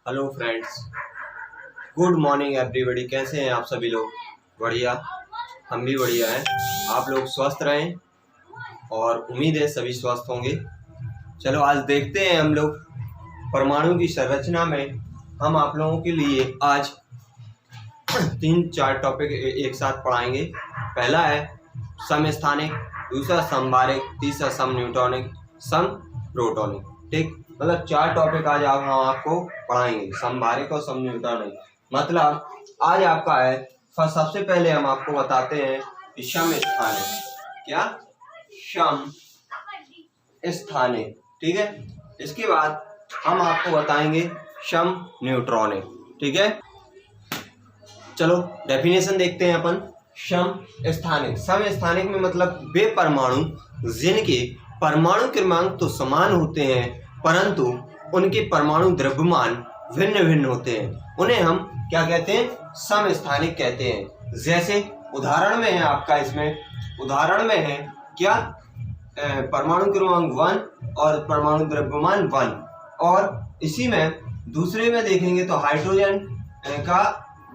Hello friends, good morning everybody. कैसे हैं आप सभी लोग? बढ़िया, हम भी बढ़िया हैं। आप लोग स्वस्थ रहें और उम्मीद है सभी स्वस्थ होंगे। चलो आज देखते हैं हम लोग परमाणु की संरचना में हम आप लोगों के लिए आज 3-4 टॉपिक एक साथ पढ़ाएंगे। पहला है समस्थानिक, दूसरा समभारिक, तीसरा सम न्यूट्रॉनिक, सम प्रोटॉनिक। ठीक, मतलब 4 टॉपिक आज हम आपको पढ़ाएंगे, समभारिक और सम न्यूट्रॉनिक। मतलब आज आपका है सबसे पहले हम आपको बताते हैं कि समस्थानिक क्या, सम स्थानिक। ठीक है, इसके बाद हम आपको बताएंगे सम न्यूट्रॉनिक। ठीक है, चलो डेफिनेशन देखते हैं अपन। सम स्थानिक, सम स्थानिक में मतलब वे परमाणु जिनके परमाणु क्रमांक तो समान होते हैं परंतु उनके परमाणु द्रव्यमान भिन्न भिन्न होते हैं, उन्हें हम क्या कहते हैं? समस्थानिक कहते हैं। जैसे उदाहरण में है आपका, इसमें उदाहरण में है क्या, परमाणु क्रमांक 1 और परमाणु द्रव्यमान 1। और इसी में दूसरे में देखेंगे तो हाइड्रोजन का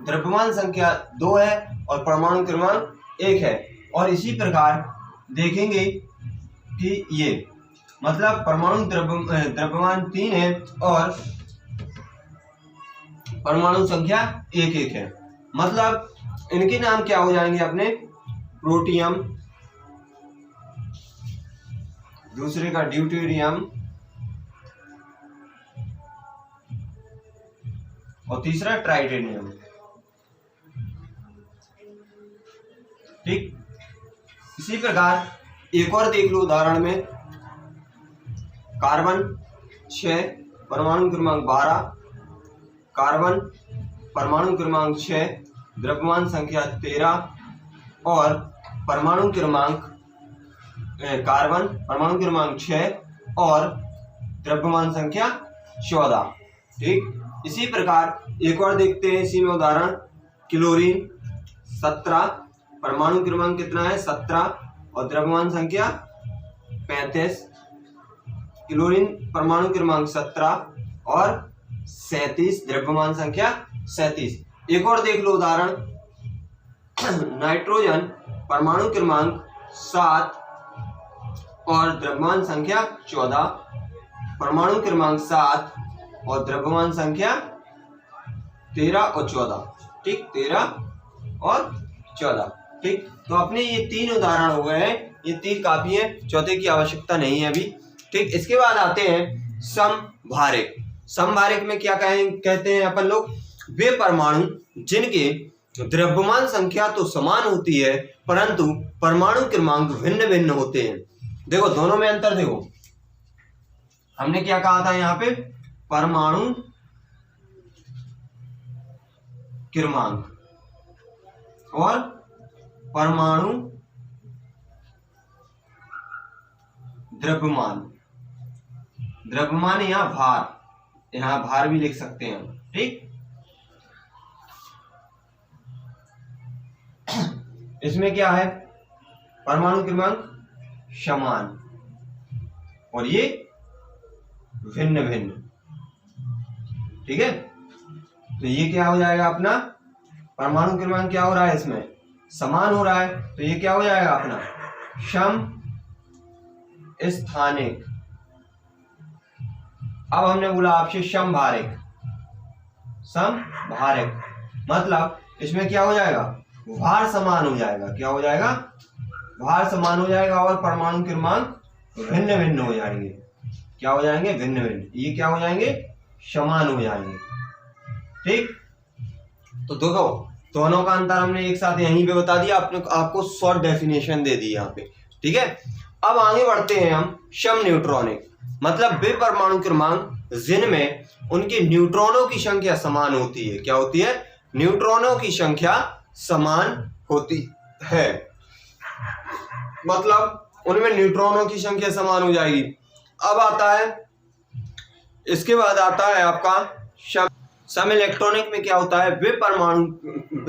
द्रव्यमान संख्या 2 है और परमाणु क्रमांक 1 है। और इसी प्रकार देखेंगे कि ये मतलब परमाणु द्रव्यमान 3 है और परमाणु संख्या 1 है। मतलब इनके नाम क्या हो जाएंगे अपने? प्रोटियम, दूसरे का ड्यूटेरियम और तीसरा ट्राइटेनियम। ठीक, इसी प्रकार एक और देख लो उदाहरण में, कार्बन 6 परमाणु क्रमांक 12, कार्बन परमाणु क्रमांक 6 द्रव्यमान संख्या 13 और परमाणु क्रमांक कार्बन परमाणु क्रमांक 6 और द्रव्यमान संख्या 14। ठीक, इसी प्रकार एक और देखते हैं इसी में उदाहरण, क्लोरीन 17 परमाणु क्रमांक कितना है? 17 और द्रव्यमान संख्या 35। क्लोरीन परमाणु क्रमांक 17 और 37 द्रव्यमान संख्या 37। एक और देख लो उदाहरण, नाइट्रोजन परमाणु क्रमांक 7 और द्रव्यमान संख्या 14, परमाणु क्रमांक 7 और द्रव्यमान संख्या 13 और 14। ठीक, 13 और 14। ठीक, तो अपने ये 3 उदाहरण हो गए हैं, ये 3 काफी है, चौथे की आवश्यकता नहीं है अभी। ठीक, इसके बाद आते हैं समभारिक। समभारिक में क्या कहते हैं अपन लोग? वे परमाणु जिनके द्रव्यमान संख्या तो समान होती है परंतु परमाणु क्रमांक भिन्न भिन्न होते हैं। देखो दोनों में अंतर देखो, हमने क्या कहा था यहाँ पे? परमाणु क्रमांक और परमाणु द्रव्यमान। द्रव्यमान यहाँ भार, यहाँ भार भी लिख सकते हैं। ठीक, इसमें क्या है? परमाणु क्रमांक समान और ये भिन्न भिन्न। ठीक है, तो ये क्या हो जाएगा अपना? परमाणु क्रमांक क्या हो रहा है इसमें? समान हो रहा है, तो ये क्या हो जाएगा अपना? समस्थानिक। अब हमने बोला आपसे समभारिक। समभारिक मतलब इसमें क्या हो जाएगा? भार समान हो जाएगा। क्या हो जाएगा? भार समान हो जाएगा और परमाणु क्रमांक भिन्न भिन्न हो जाएंगे। क्या हो जाएंगे? भिन्न भिन्न। ये क्या हो जाएंगे? समान हो जाएंगे। ठीक, तो देखो दोनों का अंतर हमने एक साथ यहीं पे बता दिया, आपको शॉर्ट डेफिनेशन दे दी यहाँ पे। ठीक है, अब आगे बढ़ते हैं हम सम न्यूट्रॉनिक। मतलब वे परमाणु क्रमांक जिनमें उनके न्यूट्रॉनों की संख्या समान होती है। क्या होती है? न्यूट्रॉनों की संख्या समान होती है, मतलब उनमें न्यूट्रॉनों की संख्या समान हो जाएगी। अब आता है, इसके बाद आता है आपका सम इलेक्ट्रॉनिक में क्या होता है? वे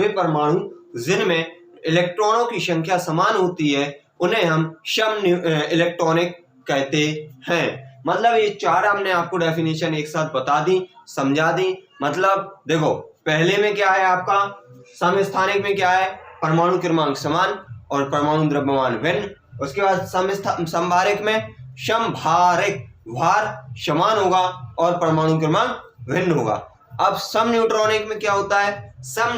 परमाणु जिनमें इलेक्ट्रॉनों की संख्या समान होती है उन्हें हम सम इलेक्ट्रॉनिक कहते हैं। मतलब ये 4 हमने आपको डेफिनेशन एक साथ बता दी, समझा दी। मतलब देखो पहले में क्या है आपका, समस्थानिक में क्या है, परमाणु क्रमांक समान और परमाणु द्रव्यमान भिन्न। उसके बाद समभारिक में समभारिक भार समान होगा और परमाणु क्रमांक भिन्न होगा। अब सम न्यूट्रॉनिक में क्या होता है, सम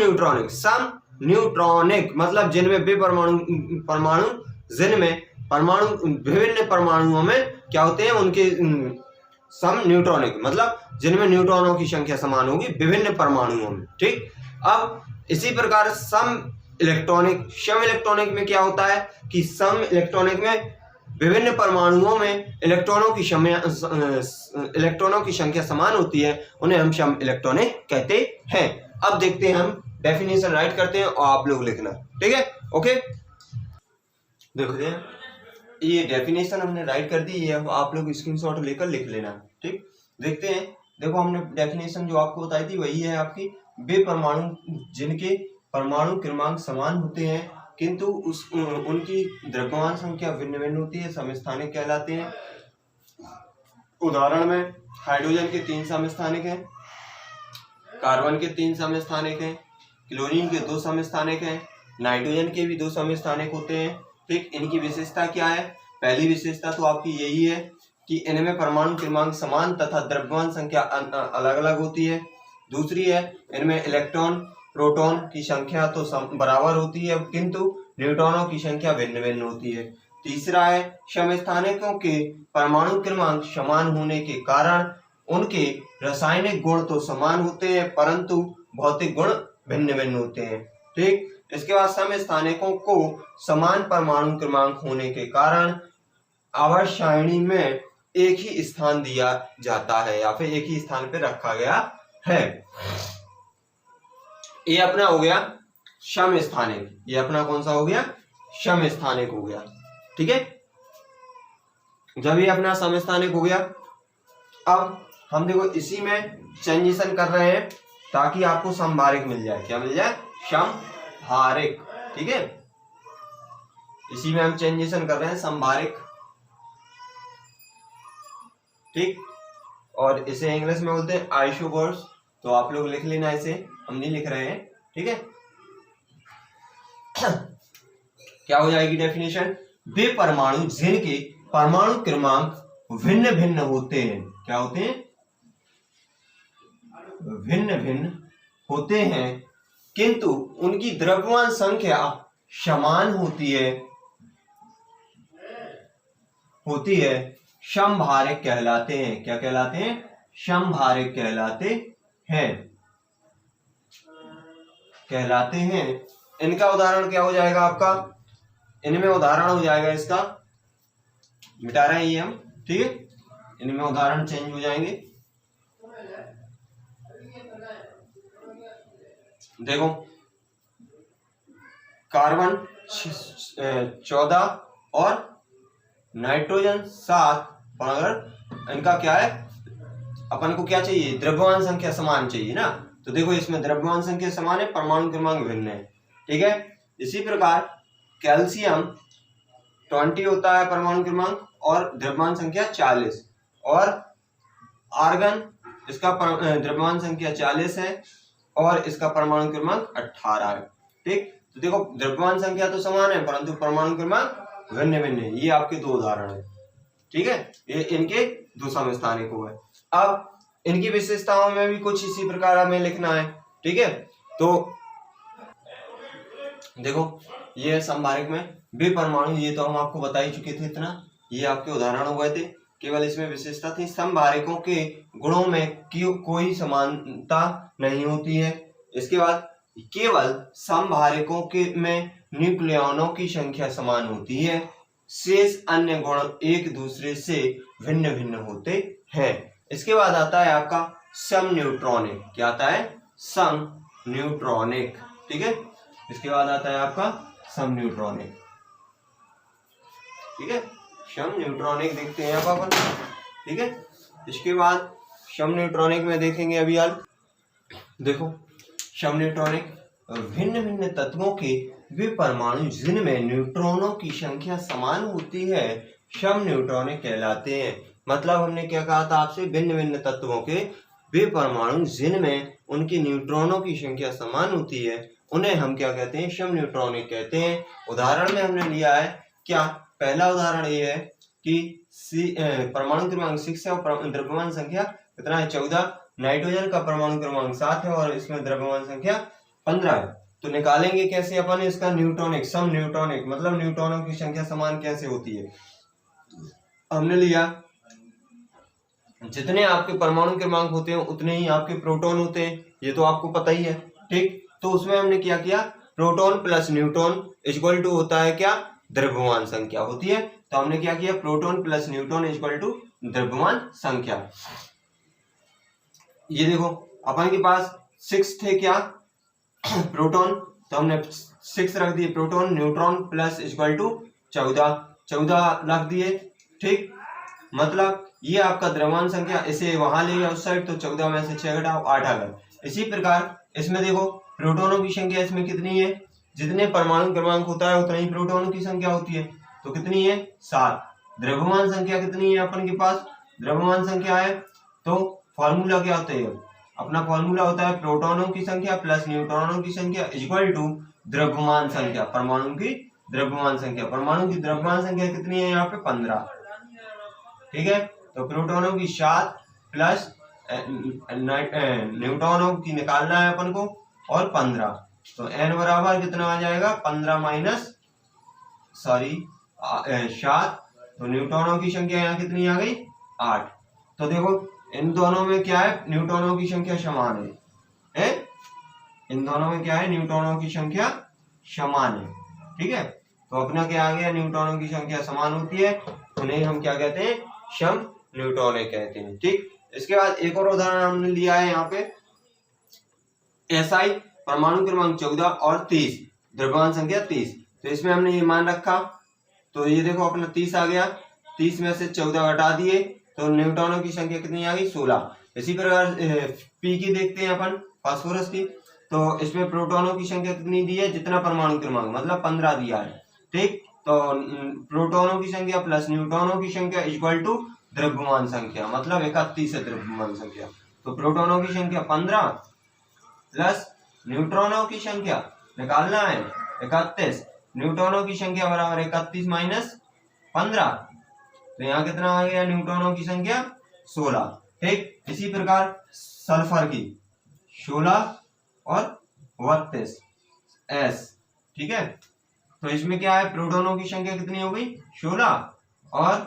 न्यूट्रॉनिक मतलब जिनमें जिनमें परमाणु विभिन्न परमाणुओं में क्या होते हैं उनके सम न्यूट्रॉनिक मतलब जिनमें न्यूट्रॉनों की संख्या समान होगी विभिन्न परमाणुओं में। ठीक, अब इसी प्रकार सम इलेक्ट्रॉनिक में क्या होता है कि सम इलेक्ट्रॉनिक में विभिन्न परमाणुओं में इलेक्ट्रॉनों की संख्या समान होती है, उन्हें हम सम इलेक्ट्रॉनिक कहते हैं। अब देखते हैं, हम डेफिनेशन राइट करते हैं और आप लोग लिखना, ठीक है। ओके, देखते हैं ये डेफिनेशन हमने राइट कर दी, ये आप लोग स्क्रीनशॉट लेकर लिख लेना। ठीक, देखते हैं। देखो हमने डेफिनेशन जो आपको बताई थी वही है आपकी, वे परमाणु जिनके परमाणु क्रमांक समान होते हैं किंतु उनकी द्रव्यमान संख्या भिन्न भिन्न होती है, समस्थानिक कहलाते हैं। उदाहरण में हाइड्रोजन के 3 समस्थानिक हैं, कार्बन के 3 समस्थानिक हैं, क्लोरीन के 2 समस्थानिक हैं, नाइट्रोजन के भी 2 समस्थानिक होते हैं। ठीक, इनकी विशेषता क्या है, पहली विशेषता तो आपकी यही है कि इनमें परमाणु क्रमांक समान तथा द्रव्यमान संख्या अलग अलग होती है। दूसरी है इनमें इलेक्ट्रॉन प्रोटॉन की संख्या तो बराबर होती है किंतु न्यूट्रॉनों की संख्या भिन्न भिन्न होती है। तीसरा है समस्थानिकों के परमाणु क्रमांक समान होने के कारण उनके रासायनिक गुण तो समान होते हैं परंतु भौतिक गुण भिन्न भिन्न होते हैं। ठीक, इसके बाद समस्थानिकों को समान परमाणु क्रमांक होने के कारण आवर्त सारणी में एक ही स्थान दिया जाता है या फिर एक ही स्थान पे रखा गया है। ये अपना हो गया समस्थानिक, ये अपना कौन सा हो गया, समस्थानिक हो गया। ठीक है, जब ये अपना समस्थानिक हो गया, अब हम देखो इसी में ट्रांजिशन कर रहे हैं ताकि आपको समभारिक मिल जाए। क्या मिल जाए, समभारिक। ठीक है, इसी में हम ट्रांजिशन कर रहे हैं समभारिक। ठीक, और इसे इंग्लिश में बोलते हैं आइसोबर्स, तो आप लोग लिख लेना, इसे हम नहीं लिख रहे हैं। ठीक है, क्या हो जाएगी डेफिनेशन, वे परमाणु जिनके परमाणु क्रमांक भिन्न भिन्न होते हैं, क्या होते हैं, भिन्न भिन्न होते हैं किंतु उनकी द्रव्यमान संख्या समान होती है समभारिक कहलाते हैं। क्या कहलाते हैं, समभारिक कहलाते हैं। इनका उदाहरण क्या हो जाएगा आपका, इनमें उदाहरण हो जाएगा, इसका मिटा रहे हैं ये हम। ठीक है, इनमें उदाहरण चेंज हो जाएंगे। देखो कार्बन 14 और नाइट्रोजन 7, अगर इनका क्या है, अपन को क्या चाहिए, द्रव्यमान संख्या समान चाहिए ना, तो देखो इसमें द्रव्यमान संख्या समान है, परमाणु क्रमांक भिन्न है। ठीक है, इसी प्रकार कैल्शियम 20 होता है परमाणु क्रमांक और द्रव्यमान संख्या 40, और आर्गन इसका द्रव्यमान संख्या 40 है और इसका परमाणु क्रमांक 18 है। ठीक, तो देखो द्रव्यमान संख्या तो समान है परंतु परमाणु क्रमांक भिन्न भिन्न है। ये आपके 2 उदाहरण है। ठीक है, ये इनके 2 समस्थानिक हो गए। अब इनकी विशेषताओं में भी कुछ इसी प्रकार हमें लिखना है। ठीक है, तो देखो ये समभारिक में वे परमाणु, ये तो हम आपको बता ही चुके थे इतना, ये आपके उदाहरण हो गए थे। केवल इसमें विशेषता थी समभारिकों के गुणों में कोई समानता नहीं होती है। इसके बाद केवल समभारिकों के में न्यूक्लियनों की संख्या समान होती है, शेष अन्य गुण एक दूसरे से भिन्न भिन्न होते हैं। इसके बाद आता है आपका सम न्यूट्रॉनिक। क्या आता है, सम न्यूट्रॉनिक। ठीक है, इसके बाद आता है आपका सम न्यूट्रॉनिक। ठीक है, सम न्यूट्रॉनिक देखते हैं अपन। ठीक है, इसके बाद सम न्यूट्रॉनिक में देखेंगे अभी आप। देखो सम न्यूट्रॉनिक भिन्न भिन्न तत्वों के वे परमाणु जिनमें न्यूट्रॉनों की संख्या समान होती है सम न्यूट्रॉनिक कहलाते हैं। मतलब हमने क्या कहा था आपसे, भिन्न भिन्न तत्वों के वे परमाणु जिनमें उनकी न्यूट्रॉनों की संख्या समान होती है उन्हें हम क्या कहते हैं, सम न्यूट्रॉनिक कहते हैं। उदाहरण में हमने लिया है क्या, पहला उदाहरण ये है कि परमाणु क्रमांक 6 है और द्रव्यमान संख्या कितना है, 14। नाइट्रोजन का परमाणु क्रमांक 7 है और इसमें द्रव्यमान संख्या 15 है। तो निकालेंगे कैसे अपन इसका न्यूट्रॉनिक, सम न्यूट्रॉनिक मतलब न्यूट्रॉनों की संख्या समान कैसे होती है। हमने लिया जितने आपके परमाणु क्रमांक होते हैं उतने ही आपके प्रोटॉन होते हैं, ये तो आपको पता ही है, ठीक। तो उसमें हमने क्या किया, proton plus neutron equal to होता है क्या, द्रव्यमान संख्या होती है। तो हमने क्या किया, proton plus neutron equal to द्रव्यमान संख्या। ये देखो अपन के पास 6 थे क्या प्रोटॉन, तो हमने 6 रख दिए proton, neutron plus equal to 14 रख दिए, ठीक। मतलब ये आपका द्रव्यमान संख्या, इसे वहां ले गया उस साइड तो 14 में से 6 घटाओ 8 आ गए। इसी प्रकार इसमें देखो प्रोटॉनों की संख्या इसमें कितनी है, जितने परमाणु क्रमांक होता है उतनी ही प्रोटॉनों की संख्या होती है, तो कितनी है 7। द्रव्यमान संख्या कितनी है अपन के पास, द्रव्यमान संख्या है तो फॉर्मूला क्या होता है, अपना फॉर्मूला होता है प्रोटॉनों की संख्या प्लस न्यूट्रॉनों की संख्या इक्वल टू द्रव्यमान संख्या, परमाणु की द्रव्यमान संख्या। परमाणु की द्रव्यमान संख्या कितनी है यहाँ पे 15, ठीक है। तो प्रोटॉनों की 7 प्लस न्यूट्रॉनों की निकालना है अपन को और 15, तो n बराबर कितना आ जाएगा 15 माइनस 7, तो न्यूट्रॉनों की संख्या यहाँ कितनी आ गई 8। तो देखो इन दोनों में क्या है, न्यूट्रॉनों की संख्या समान है, इन दोनों में क्या है, न्यूट्रॉनों की संख्या समान है, ठीक है। तो अपना क्या आ गया, न्यूट्रॉनों की संख्या समान होती है, उन्हें हम क्या कहते हैं, सम न्यूट्रॉनिक कहते हैं, ठीक। इसके बाद एक और उदाहरण हमने लिया है यहाँ पे, SI परमाणु क्रमांक 14 और 30, द्रव्यमान संख्या 30। तो इसमें हमने ये मान रखा, तो ये देखो अपना 30 आ गया, 30 में से 14 घटा दिए तो न्यूट्रॉनों की संख्या कितनी आ गई 16। इसी प्रकार P की देखते हैं अपन, फास्फोरस की, तो इसमें प्रोटॉनों की संख्या कितनी दी है, जितना परमाणु क्रमांक मतलब 15 दिया है, ठीक। तो प्रोटॉनों की संख्या प्लस न्यूट्रॉनों की संख्या इक्वल टू द्रव्यमान संख्या, मतलब 31 है द्रव्यमान संख्या। तो प्रोटॉनों की संख्या 15 प्लस न्यूट्रॉनों की संख्या निकालना है 31, न्यूट्रॉनों की संख्या बराबर 31 माइनस 15, तो यहाँ कितना आ गया, न्यूट्रॉनों की संख्या 16, ठीक। इसी प्रकार सल्फर की 16 और 32 S, ठीक है। तो इसमें क्या है, प्रोटॉनों की संख्या कितनी हो गई 16 और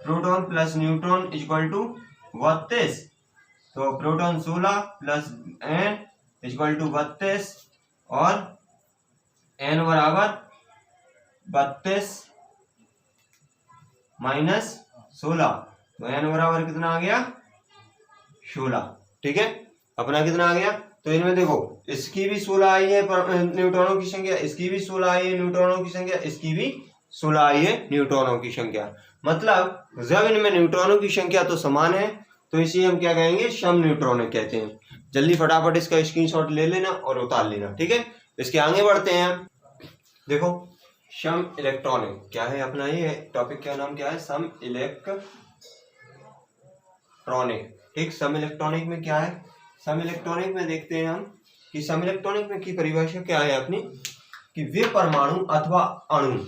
proton plus neutron equal to 32, तो proton 16 plus n equal to 32 और n बराबर 32 माइनस 16, तो n बराबर कितना आ गया 16, ठीक है। अपना कितना आ गया, तो इनमें देखो इसकी भी 16 आई है न्यूट्रॉनों की संख्या, इसकी भी 16 आई है न्यूट्रॉनों की संख्या, इसकी भी 16 आई है न्यूट्रॉनों की संख्या। मतलब जब इनमें न्यूट्रॉनों की संख्या तो समान है तो इसे हम क्या कहेंगे, सम न्यूट्रॉनिक कहते हैं। जल्दी फटाफट इसका स्क्रीनशॉट ले लेना और उतार लेना, ठीक है। इसके आगे बढ़ते हैं हम, देखो सम इलेक्ट्रॉनिक क्या है, अपना ये टॉपिक का नाम क्या है, सम इलेक्ट्रॉनिक, ठीक। सम इलेक्ट्रॉनिक में क्या है, सम इलेक्ट्रॉनिक में देखते हैं हम कि सम इलेक्ट्रॉनिक में की परिभाषा क्या है अपनी, कि वे परमाणु अथवा अणु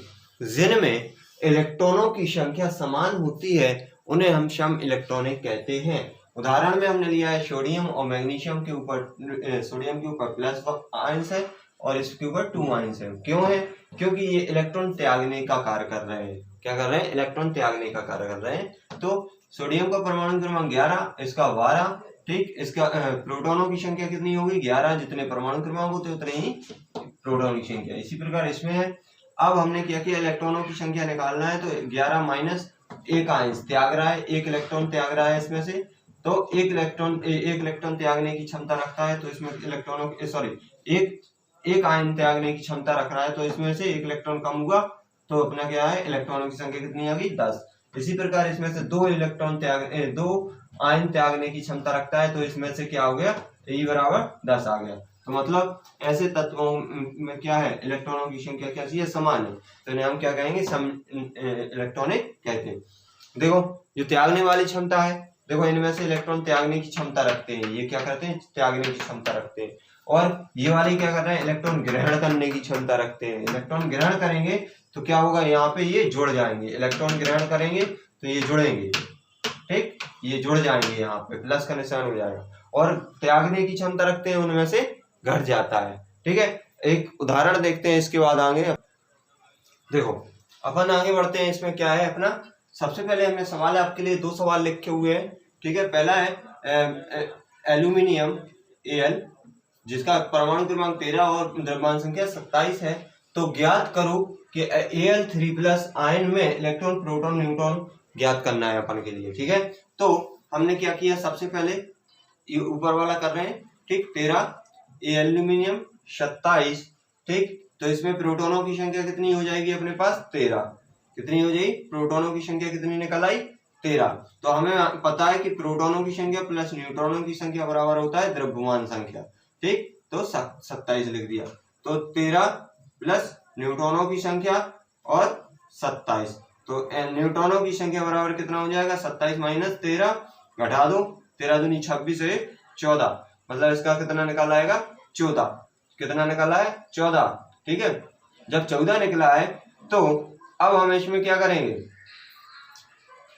जिनमें इलेक्ट्रॉनों की संख्या समान होती है उन्हें हम सम इलेक्ट्रॉनिक कहते हैं। उदाहरण में हमने लिया है सोडियम और मैग्नीशियम के ऊपर, सोडियम के ऊपर प्लस आयंस है और इसके ऊपर 2 आयंस है। क्यों है, क्योंकि ये इलेक्ट्रॉन त्यागने का कार्य कर रहे हैं। क्या कर रहे हैं, इलेक्ट्रॉन त्यागने का कार्य कर रहे हैं। तो सोडियम का परमाणु क्रमांक 11, इसका 12, ठीक। इसका प्रोटॉनों की संख्या कितनी होगी 11, जितने परमाणु क्रमांक होते उतने ही प्रोटॉन की संख्या। इसी प्रकार इसमें है, अब हमने क्या किया, इलेक्ट्रॉनों की संख्या निकालना है, तो 11 माइनस 1 आयंस त्याग रहा है, 1 इलेक्ट्रॉन त्याग रहा है इसमें से, तो 1 इलेक्ट्रॉन त्यागने की क्षमता रखता है, तो इसमें इलेक्ट्रॉनों एक आयन त्यागने की क्षमता रख रहा है, तो इसमें से 1 इलेक्ट्रॉन कम हुआ, तो अपना क्या है, इलेक्ट्रॉनों की संख्या कितनी आ गई 10। इसी प्रकार इसमें से 2 आयन त्यागने की क्षमता रखता है, तो इसमें से क्या हो गया, E बराबर 10 आ गया। तो मतलब ऐसे तत्वों में क्या है, इलेक्ट्रॉनों की संख्या क्या चाहिए, समान है, तो इन्हें हम क्या कहेंगे, सम इलेक्ट्रॉनिक कहते हैं। देखो जो त्यागने वाली क्षमता है देखो इनमें से इलेक्ट्रॉन त्यागने की क्षमता रखते हैं, ये क्या करते हैं, त्यागने की क्षमता रखते हैं। और ये वाले क्या कर रहे हैं, इलेक्ट्रॉन ग्रहण करने की क्षमता रखते हैं। इलेक्ट्रॉन ग्रहण करेंगे तो क्या होगा, यहाँ पे ये जुड़ जाएंगे, इलेक्ट्रॉन ग्रहण करेंगे तो ये जुड़ेंगे, ठीक, ये जुड़ जाएंगे, यहाँ पे प्लस का निशान हो जाएगा। और त्यागने की क्षमता रखते हैं, उनमें से घट जाता है, ठीक है। एक उदाहरण देखते हैं, इसके बाद आगे देखो अपन आगे बढ़ते हैं। इसमें क्या है अपना, सबसे पहले हमने सवाल आपके लिए 2 सवाल लिखे हुए हैं, ठीक है। पहला है एल्यूमिनियम Al जिसका परमाणु क्रमांक 13 और द्रव्यमान संख्या 27 है, तो ज्ञात करो कि Al3+ आयन में इलेक्ट्रॉन, प्रोटॉन, न्यूट्रॉन ज्ञात करना है अपन के लिए, ठीक है। तो हमने क्या किया, सबसे पहले ये ऊपर वाला कर रहे हैं, ठीक, 13, एल्यूमिनियम 27, ठीक। तो इसमें प्रोटॉनों की संख्या कितनी हो जाएगी अपने पास, 13। कितनी हो जाएगी, प्रोटॉनों की संख्या कितनी निकल आई, 13। तो हमें पता है कि प्रोटॉनों की संख्या प्लस न्यूट्रॉनों की संख्या बराबर होता है द्रव्यमान संख्या, ठीक। तो 27 लिख दिया। तो 13 प्लस न्यूट्रॉनों की संख्या और 27, तो न्यूट्रॉनों की संख्या बराबर कितना हो जाएगा, 27 माइनस 13, घटा दो, 13 दूनी 26 है 14, मतलब इसका कितना निकल आएगा, 14। कितना निकला है, 14, ठीक है। जब 14 निकला है तो अब हम इसमें क्या करेंगे,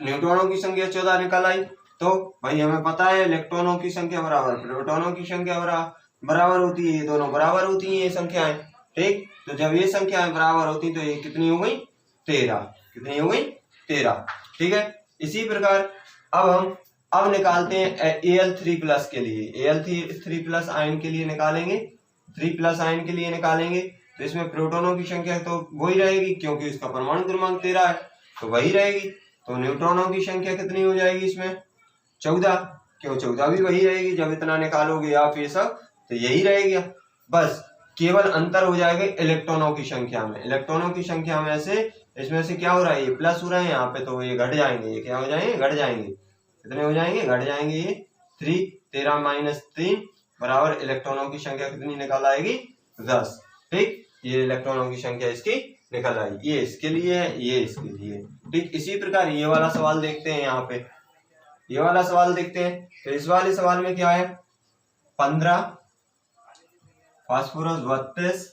न्यूट्रॉनों की संख्या 14 निकल आई, तो भाई हमें पता है इलेक्ट्रॉनों की संख्या बराबर प्रोटॉनों की संख्या बराबर होती है, ये दोनों बराबर होती है ये संख्याएं, ठीक। तो जब ये संख्याएं बराबर होती तो ये कितनी हो गई, 13। कितनी हो गई, 13, ठीक है। इसी प्रकार अब निकालते हैं Al3+ के लिए, Al3+ आयन के लिए निकालेंगे, 3+ आयन के लिए निकालेंगे। तो इसमें प्रोटॉनों की संख्या तो वही रहेगी क्योंकि इसका परमाणु क्रमांक 13 है, तो वही रहेगी। तो न्यूट्रॉनों की संख्या कितनी हो जाएगी इसमें, 14, क्यों 14 भी वही रहेगी, जब इतना निकालोगे आप ये सब तो यही रहेगा। बस केवल अंतर हो जाएगा इलेक्ट्रॉनों की संख्या में, इलेक्ट्रॉनों की संख्या में से इसमें से क्या हो रहा है, ये प्लस हो रहा है यहाँ पे, तो ये घट जाएंगे, ये क्या हो जाएंगे, घट जाएंगे। कितने हो जाएंगे, घट जाएंगे, ये 3, 13 माइनस 3 बराबर इलेक्ट्रॉनों की संख्या कितनी निकल आएगी, 10, ठीक। ये इलेक्ट्रॉनों की संख्या इसकी निकल आई, ये इसके लिए है, ये इसके लिए, ठीक। इसी प्रकार ये वाला सवाल देखते हैं, यहाँ पे ये वाला सवाल देखते हैं। तो इस वाले सवाल में क्या है, 15 फास्फोरस 32,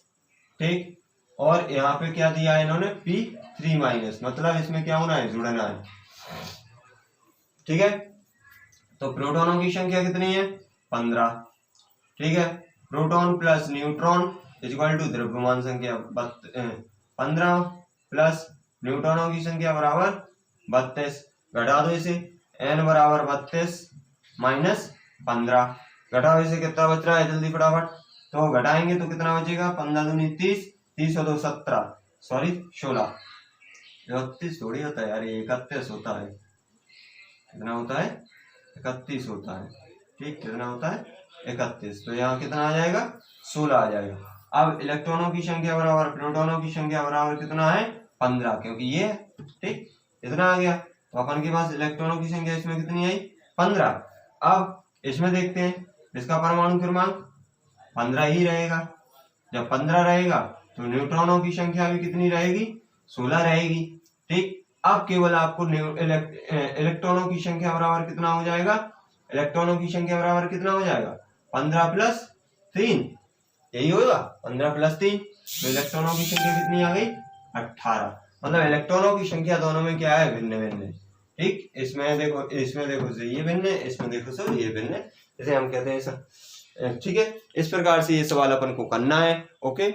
ठीक। और यहाँ पे क्या दिया है इन्होंने, P3-, मतलब इसमें क्या होना है, जुड़ना है, ठीक है। तो प्रोटॉनों की संख्या कितनी है, 15, ठीक है। Proton plus neutron equal to द्रव्यमान संख्या 15 प्लस न्यूट्रॉनों की संख्या बराबर 32, घटा दो इसे, n बराबर 32 माइनस 15, घटाओ इसे, कितना बच रहा है, जल्दी फटाफट, तो घटाएंगे तो कितना बचेगा, 15 दूनी 30, 30 और 2 17, सॉरी 16, 31 थोड़ी होता है यार, 31 होता है। कितना होता है, 31 होता है, ठीक। कितना होता है, 31, तो यहाँ कितना आ जाएगा, 16 आ जाएगा। अब इलेक्ट्रॉनों की संख्या बराबर प्रोटॉनों की संख्या बराबर कितना है, 15, क्योंकि ये है, ठीक, इतना आ गया। तो अपन के पास इलेक्ट्रॉनों की संख्या इसमें कितनी आई, 15। अब इसमें देखते हैं, इसका परमाणु क्रमांक 15 ही रहेगा। जब 15 रहेगा तो न्यूट्रॉनों की संख्या भी कितनी रहेगी, 16 रहेगी, ठीक। अब केवल आपको इलेक्ट्रॉनों की संख्या बराबर कितना हो जाएगा, इलेक्ट्रॉनों की संख्या बराबर कितना हो जाएगा, 15 प्लस 3, यही होगा, 15 प्लस 3, तो इलेक्ट्रॉनों की संख्या कितनी आ गई, 18। मतलब इलेक्ट्रॉनों की संख्या दोनों में क्या है, भिन्न भिन्न, ठीक। इसमें देखो से ये भिन्न है, इसमें देखो से ये भिन्न है, इसे हम कहते हैं, ठीक है। इस प्रकार से ये सवाल अपन को करना है, ओके।